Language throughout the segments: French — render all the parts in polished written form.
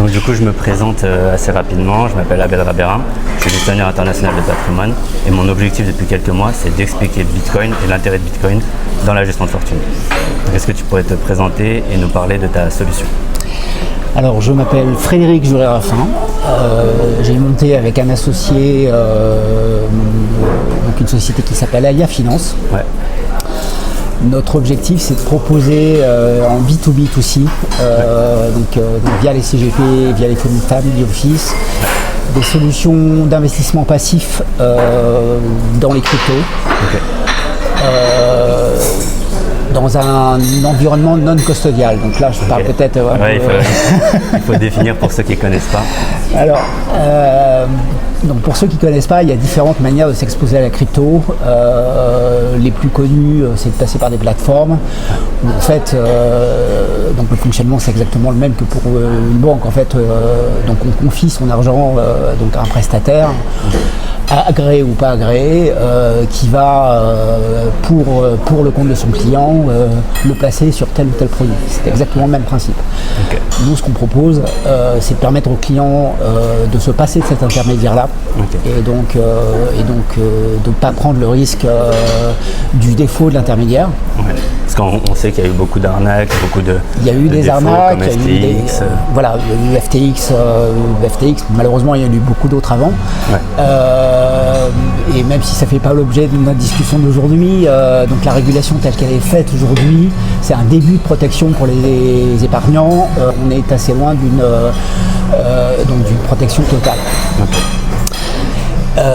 Donc du coup, je me présente assez rapidement. Je m'appelle Abel Rabera, je suis gestionnaire international de patrimoine et mon objectif depuis quelques mois, c'est d'expliquer le Bitcoin et l'intérêt de Bitcoin dans la gestion de fortune. Est-ce que tu pourrais te présenter et nous parler de ta solution? Alors, je m'appelle Frédéric Juret-Raffin. J'ai monté avec un associé donc une société qui s'appelle Alia Finance. Ouais. Notre objectif, c'est de proposer en B2B2C, donc via les CGP, via les family office, des solutions d'investissement passif dans les cryptos. Okay. Dans un environnement non custodial. Donc là, je parle peut-être... il faut définir pour ceux qui ne connaissent pas. Alors, donc pour ceux qui ne connaissent pas, il y a différentes manières de s'exposer à la crypto. Les plus connues, c'est de passer par des plateformes. En fait, donc le fonctionnement, c'est exactement le même que pour une banque. En fait, donc on confie son argent donc à un prestataire, agréé ou pas agréé, qui va, pour le compte de son client, le placer sur tel ou tel produit. C'est exactement le même principe. Okay. Nous, ce qu'on propose, c'est de permettre au client de se passer de cet intermédiaire-là, okay, et donc de ne pas prendre le risque du défaut de l'intermédiaire. Ouais. Parce qu'on sait qu'il y a eu beaucoup d'arnaques, il y a eu des arnaques, il y a eu FTX. Voilà, il y a eu FTX, malheureusement il y en a eu beaucoup d'autres avant. Ouais. Et même si ça ne fait pas l'objet de notre discussion d'aujourd'hui, donc la régulation telle qu'elle est faite aujourd'hui, c'est un début de protection pour les épargnants. On est assez loin d'une protection totale. Okay.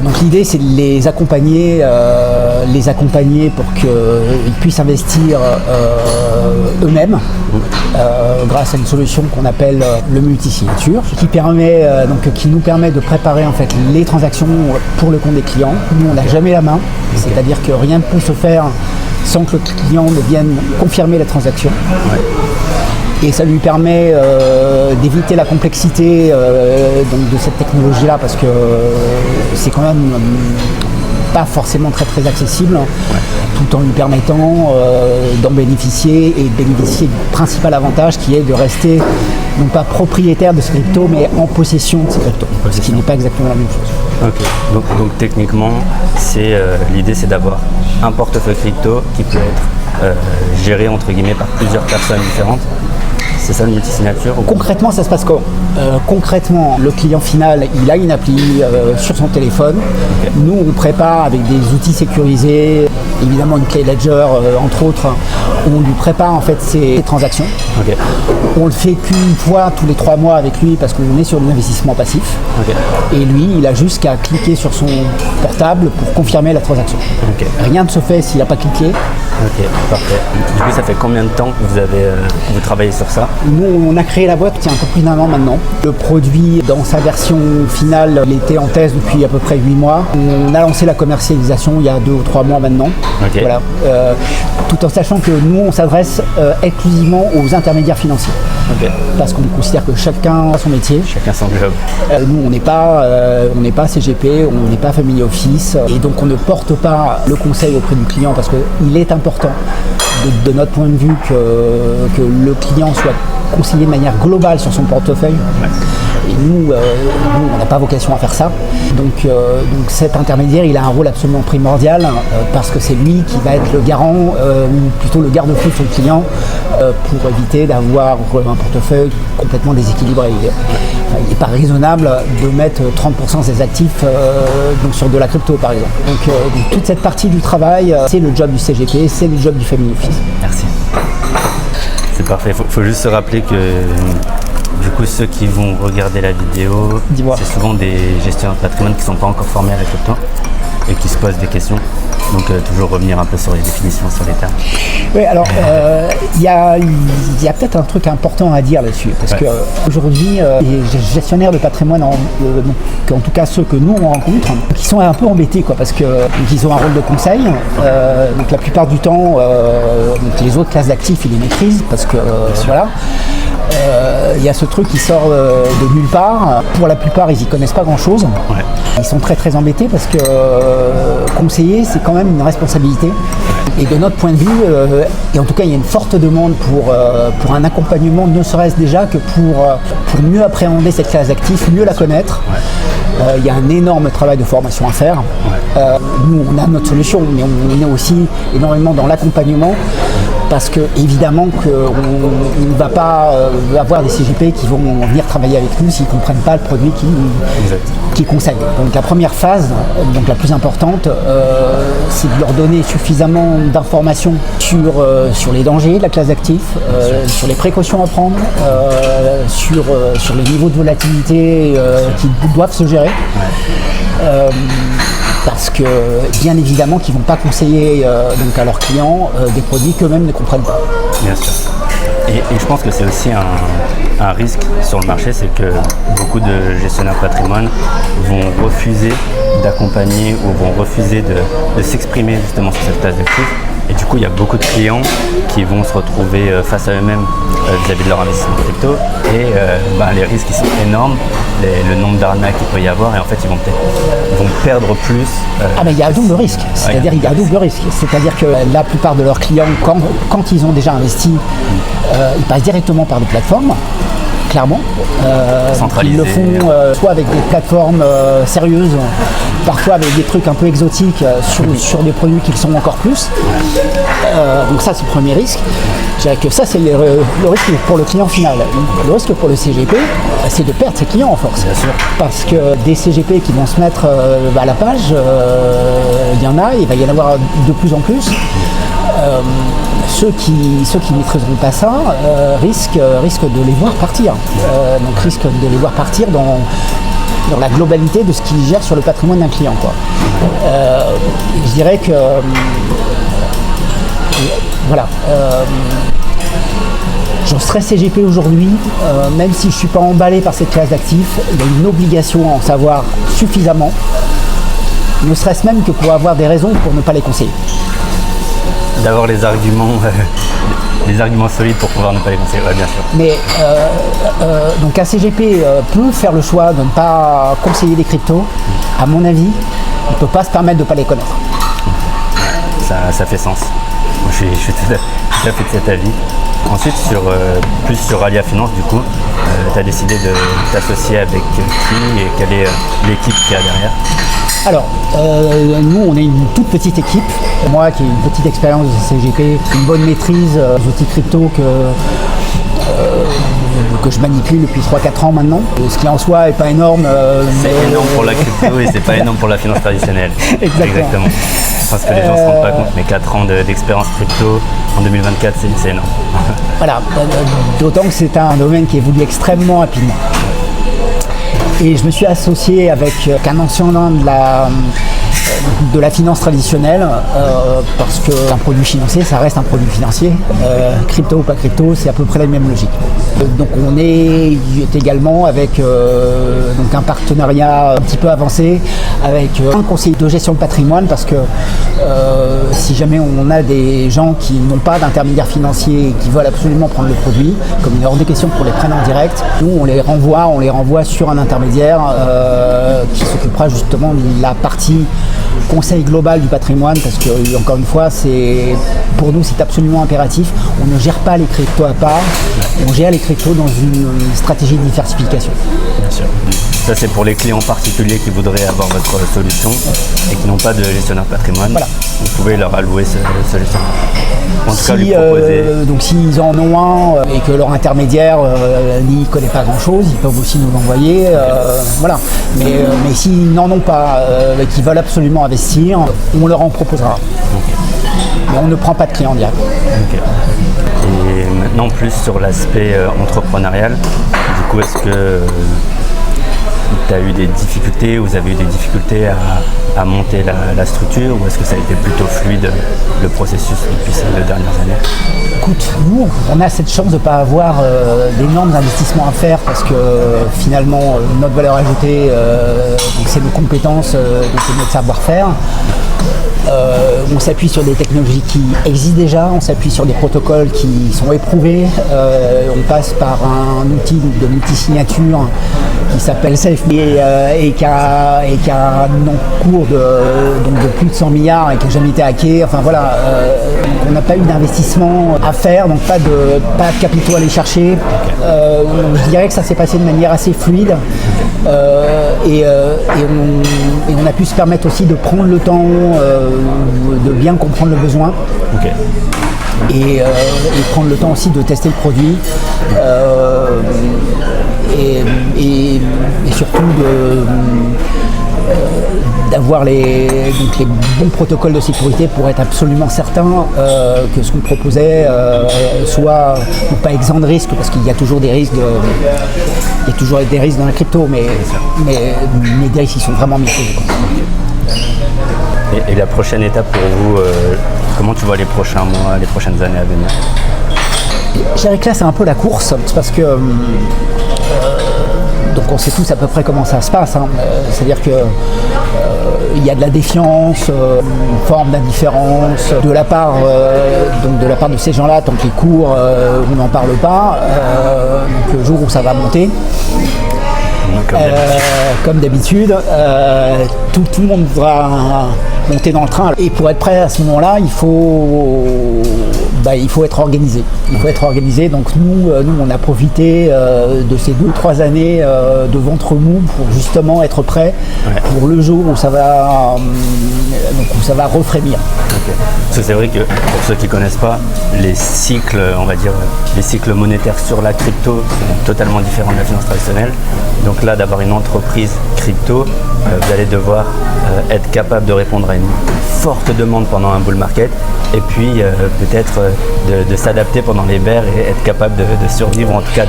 Donc l'idée, c'est de les accompagner pour qu'ils puissent investir eux-mêmes grâce à une solution qu'on appelle le multi-signature, qui nous permet de préparer en fait les transactions pour le compte des clients. Nous, on n'a jamais la main, c'est-à-dire que rien ne peut se faire sans que le client ne vienne confirmer la transaction. Ouais. Et ça lui permet d'éviter la complexité donc de cette technologie-là, parce que c'est quand même pas forcément très accessible, ouais, tout en lui permettant d'en bénéficier et de bénéficier du principal avantage qui est de rester non pas propriétaire de ce crypto, mais en possession de ces cryptos, ce qui n'est pas exactement la même chose. Okay. Donc techniquement, l'idée c'est d'avoir un portefeuille crypto qui peut être géré entre guillemets par plusieurs personnes différentes. C'est ça le multisignature? Concrètement, ça se passe comment? Concrètement, le client final, il a une appli sur son téléphone. Okay. Nous, on prépare avec des outils sécurisés, évidemment une clé Ledger, entre autres. On lui prépare en fait ses transactions. Okay. On le fait qu'une fois tous les 3 mois avec lui parce qu'on est sur l'investissement passif. Okay. Et lui, il a juste qu'à cliquer sur son portable pour confirmer la transaction. Okay. Rien ne se fait s'il n'a pas cliqué. Ok, parfait. Du coup, ça fait combien de temps que vous travaillez sur ça? Nous, on a créé la boîte il y a un peu plus d'1 an maintenant. Le produit, dans sa version finale, il était en test depuis à peu près 8 mois. On a lancé la commercialisation il y a 2 ou 3 mois maintenant. Okay. Voilà. Tout en sachant que nous, on s'adresse exclusivement aux intermédiaires financiers. Okay. Parce qu'on considère que chacun a son métier. Chacun son job. Nous, on n'est pas CGP, on n'est pas family office. Et donc, on ne porte pas le conseil auprès du client parce qu'il est important de notre point de vue que le client soit conseillé de manière globale sur son portefeuille. Ouais. Et nous, on n'a pas vocation à faire ça. Donc cet intermédiaire, il a un rôle absolument primordial parce que c'est lui qui va être le garant, ou plutôt le garde-fou de son client pour éviter d'avoir un portefeuille complètement déséquilibré. Il n'est pas raisonnable de mettre 30% de ses actifs donc sur de la crypto, par exemple. Donc toute cette partie du travail, c'est le job du CGP, c'est le job du Family Office. Merci. C'est parfait. Faut juste se rappeler que du coup, ceux qui vont regarder la vidéo, c'est souvent des gestionnaires de patrimoine qui ne sont pas encore formés à la crypto et qui se posent des questions. Donc toujours revenir un peu sur les définitions, sur les termes. Oui, alors il y a peut-être un truc important à dire là-dessus, parce qu'aujourd'hui, les gestionnaires de patrimoine, en tout cas ceux que nous on rencontre, qui sont un peu embêtés, parce qu'ils ont un rôle de conseil. Donc la plupart du temps, donc les autres classes d'actifs, ils les maîtrisent, parce que voilà. il y a ce truc qui sort de nulle part. Pour la plupart, ils y connaissent pas grand-chose. Ouais. Ils sont très très embêtés parce que conseiller, c'est quand même une responsabilité. Et de notre point de vue, et en tout cas, il y a une forte demande pour un accompagnement, ne serait-ce déjà que pour mieux appréhender cette classe d'actifs, mieux la connaître. Il y a un énorme travail de formation à faire. Nous, on a notre solution, mais on est aussi énormément dans l'accompagnement parce que évidemment qu'on ne va pas avoir des CGP qui vont venir travailler avec nous s'ils ne comprennent pas le produit qu'ils conseillent. Donc la première phase, donc la plus importante, c'est de leur donner suffisamment d'informations sur les dangers de la classe d'actifs, sur les précautions à prendre, sur les niveaux de volatilité qui doivent se gérer. Parce que bien évidemment qu'ils ne vont pas conseiller donc à leurs clients des produits qu'eux-mêmes ne comprennent pas. Bien sûr. Et je pense que c'est aussi un risque sur le marché, c'est que beaucoup de gestionnaires patrimoine vont refuser d'accompagner ou vont refuser de s'exprimer justement sur cette classe d'actifs. Et du coup, il y a beaucoup de clients qui vont se retrouver face à eux-mêmes vis-à-vis de leur investissement crypto. Et les risques ils sont énormes, le nombre d'arnaques qu'il peut y avoir. Et en fait, ils vont perdre plus. Mais il y a un double risque. C'est-à-dire il y a un double risque. C'est-à-dire que la plupart de leurs clients, quand ils ont déjà investi, ils passent directement par des plateformes. Clairement. Ils le font soit avec des plateformes sérieuses, parfois avec des trucs un peu exotiques sur des produits qui le sont encore plus. Donc ça, c'est le premier risque. Je dirais que ça, c'est le risque pour le client final. Le risque pour le CGP, c'est de perdre ses clients en force. Bien sûr. Parce que des CGP qui vont se mettre à la page, il y en a, il va y en avoir de plus en plus. Ceux qui ne maîtriseront pas ça risquent de les voir partir. Donc risquent de les voir partir dans la globalité de ce qu'ils gèrent sur le patrimoine d'un client. Je dirais que voilà. Je serais CGP aujourd'hui, même si je ne suis pas emballé par cette classe d'actifs, il y a une obligation à en savoir suffisamment, ne serait-ce même que pour avoir des raisons pour ne pas les conseiller. D'avoir les arguments solides pour pouvoir ne pas les conseiller, bien sûr. Mais donc un CGP peut faire le choix de ne pas conseiller des cryptos. À mon avis, il ne peut pas se permettre de ne pas les connaître. Ça fait sens. Je suis tout à fait de cet avis. Ensuite, plus sur Alia Finance, du coup, tu as décidé de t'associer avec qui et quelle est l'équipe qu'il y a derrière? Alors, nous, on est une toute petite équipe. Moi, qui ai une petite expérience de CGP, une bonne maîtrise des outils crypto que je manipule depuis 3-4 ans maintenant. Ce qui en soi n'est pas énorme. C'est énorme pour la crypto et c'est pas énorme pour la finance traditionnelle. Exactement. Je pense que les gens ne se rendent pas compte, mais 4 ans d'expérience crypto en 2024, c'est énorme. Voilà, d'autant que c'est un domaine qui évolue extrêmement rapidement. Et je me suis associé avec un ancien de la finance traditionnelle parce qu'un produit financier, ça reste un produit financier. Crypto ou pas crypto, c'est à peu près la même logique. Donc on est également avec donc un partenariat un petit peu avancé avec un conseiller de gestion de patrimoine parce que si jamais on a des gens qui n'ont pas d'intermédiaire financier et qui veulent absolument prendre le produit, comme il est hors de question qu'on les prenne en direct, nous on les renvoie sur un intermédiaire qui s'occupera justement de la partie conseil global du patrimoine parce que encore une fois pour nous c'est absolument impératif. On ne gère pas les cryptos à part, on gère les cryptos dans une stratégie de diversification. Bien sûr. Ça c'est pour les clients particuliers qui voudraient avoir votre solution et qui n'ont pas de gestionnaire patrimoine. Voilà. Vous pouvez leur allouer ce gestionnaire. En tout cas, lui proposer. Donc s'ils en ont un et que leur intermédiaire n'y connaît pas grand chose, ils peuvent aussi nous l'envoyer. Voilà. Mais s'ils n'en ont pas et qu'ils veulent absolument investir, on leur en proposera. Okay. Mais on ne prend pas de clients direct. Okay. Et maintenant plus sur l'aspect entrepreneurial, du coup est-ce que tu as eu des difficultés, vous avez eu des difficultés à monter la structure ou est-ce que ça a été plutôt fluide le processus depuis ces 2 dernières années? Écoute, nous, on a cette chance de ne pas avoir d'énormes investissements à faire parce que finalement, notre valeur ajoutée, c'est nos compétences, c'est notre savoir-faire. On s'appuie sur des technologies qui existent déjà, on s'appuie sur des protocoles qui sont éprouvés. On passe par un outil de multisignature qui s'appelle Safe et qui a un cours de plus de 100 milliards et qui n'a jamais été hacké. Enfin voilà, on n'a pas eu d'investissement à faire, donc pas de capitaux à aller chercher. Je dirais que ça s'est passé de manière assez fluide et on a pu se permettre aussi de prendre le temps de bien comprendre le besoin. Okay. Et prendre le temps aussi de tester le produit et surtout d'avoir les bons protocoles de sécurité pour être absolument certain que ce qu'on proposait soit pas exempt de risque, parce qu'il y a toujours des risques dans la crypto, mais des risques qui sont vraiment maîtrisés. Et la prochaine étape pour vous, comment tu vois les prochains mois, les prochaines années à venir? Je dirais que là c'est un peu la course, parce que donc on sait tous à peu près comment ça se passe, hein. C'est-à-dire que il y a de la défiance, une forme d'indifférence de la part de ces gens-là tant que les cours on n'en parle pas. Donc le jour où ça va monter, comme d'habitude, tout le monde voudra monter dans le train. Et pour être prêt à ce moment-là, il faut être organisé. Il faut être organisé. Donc nous on a profité de ces 2-3 années de ventre mou pour justement être prêt pour le jour où ça va refrémir. Okay. Parce que c'est vrai que pour ceux qui ne connaissent pas, les cycles, on va dire, les cycles monétaires sur la crypto sont totalement différents de la finance traditionnelle. Donc là, d'avoir une entreprise crypto, vous allez devoir être capable de répondre à une forte demande pendant un bull market et puis peut-être de s'adapter pendant les bears et être capable de survivre, en tout cas.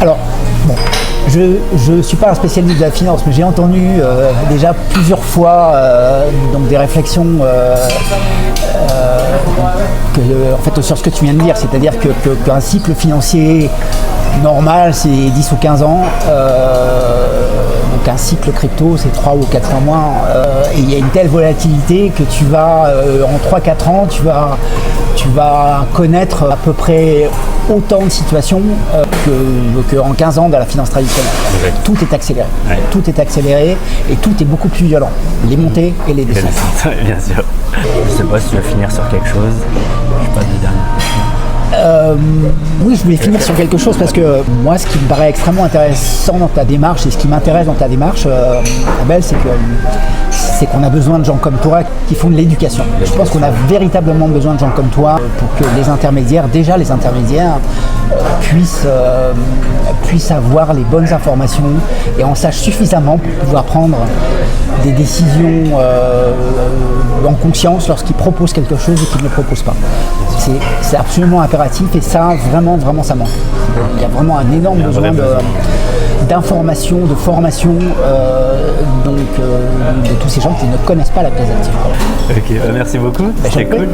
Alors, bon, je ne suis pas un spécialiste de la finance, mais j'ai entendu déjà plusieurs fois donc des réflexions en fait, sur ce que tu viens de dire, c'est-à-dire qu'un cycle financier normal, c'est 10 ou 15 ans. Donc un cycle crypto, c'est 3 ou 4 mois. Et il y a une telle volatilité que tu vas, en 3-4 ans, tu vas connaître à peu près autant de situations qu'en 15 ans dans la finance traditionnelle. Ouais. Tout est accéléré. Ouais. Tout est accéléré et tout est beaucoup plus violent. Les montées et les descentes. Bien sûr. Je ne sais pas si tu vas finir sur quelque chose. Je sais pas de dernière question. Oui, je voulais finir sur quelque chose parce que moi, ce qui me paraît extrêmement intéressant dans ta démarche et ce qui m'intéresse dans ta démarche, Abel, c'est qu'on a besoin de gens comme toi qui font de l'éducation. Je pense qu'on a véritablement besoin de gens comme toi pour que les intermédiaires puissent avoir les bonnes informations et en sachent suffisamment pour pouvoir prendre des décisions en conscience lorsqu'ils proposent quelque chose et qu'ils ne le proposent pas. C'est absolument impératif et ça, vraiment, ça manque. Il y a vraiment un énorme besoin d'information, de formation de tous ces gens qui ne connaissent pas la classe active. Ok, merci beaucoup. C'était cool.